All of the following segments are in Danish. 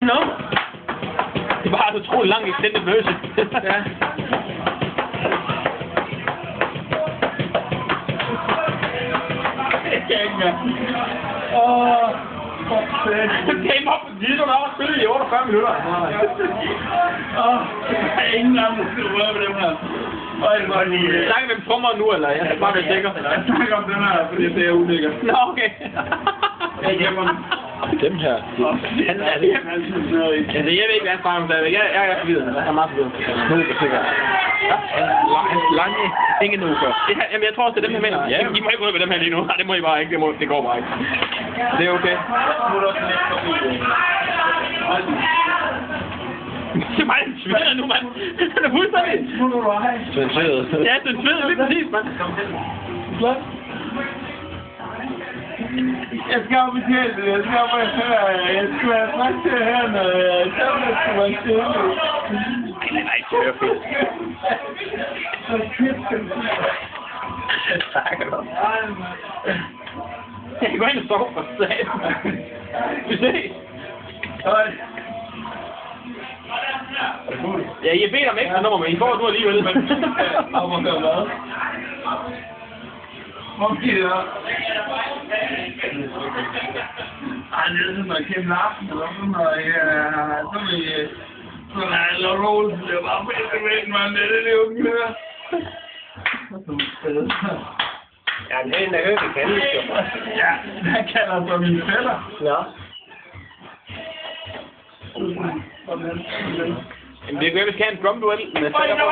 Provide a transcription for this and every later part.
Nå. Det var altså utrolig lang extended version. Ja. Game up på Gito, der var spillet i 48 minutter. Der er ingen andre, der skal røre på dem her. Snakker vi om trommer nu, eller? Jeg skal bare være sikker. Jeg snakker om den her, fordi det er ulækker. Nå, okay. Dem her. Altså, jeg ved ikke, hvad han snakker om stadigvæk. Jeg er forvirret. Jeg er meget forvirret. Nuker, sikkert. Lange Ingenuker. Jamen, jeg tror også, det er dem, jeg mener. Ja. I må ikke røde med dem her lige nu. Nej, det må I bare ikke. Det går bare ikke. Det er okay. Det er mig, den sveder nu, mand. Den er fuldstændig. Den sveder. Ja, den sveder lige præcis, mand. Flot. Jeg skal op i tæltet, jeg skal op og høre, jeg skal være træt til at høre noget, jeg skal være stille. Nej, det er fedt. Jeg kan gå ind og sove for satan. Vi ses. Ja, I har bedt om ekstra nummer, men I får du alligevel. Om at høre hvad? Måske det er. Ej, det er sådan noget Kim Larsen, eller sådan noget, så vil jeg... Sådan er Lord Olsen, det er bare fedt, væk, man, det er det unge her. Ja, det er en af højde kan, ja, han kalder sig mine fætter. Ja. Jamen, det er godt, vi skal have en drum-duel med fætter på.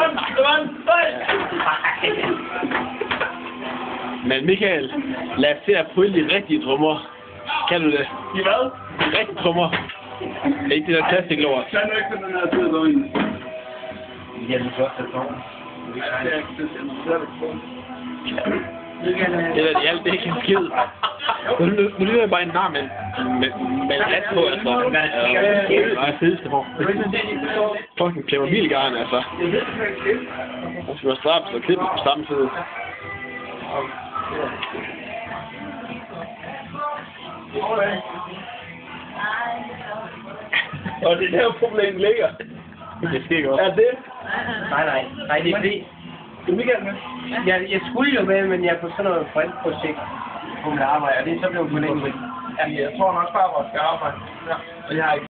Men Michael, lad os se at prøve de rigtige trommer. Kan du det? I hvad? De rigtige trommer. Ikke det der plastik-lort. Kan du ikke den her tid derinde? Ja, den første trommer. Ja, det er ikke det, Det er alt, det er ikke en skid. Nu lyder jeg bare en nar med lat på, altså. Det er fedeste for. Fucking Playmobil-garn, altså. Nu skal vi have straps og klippet på samme side. Og det er der problemet ligger. Det sker ikke også. Er det? Nej, det er fordi... Du vil gerne med? Jeg skulle jo med, men jeg er på sådan noget forældreprojekt, hvor jeg arbejder, og det er så blevet forlænget. Jeg tror nok bare, at jeg skal arbejde. Ja. Og jeg har ikke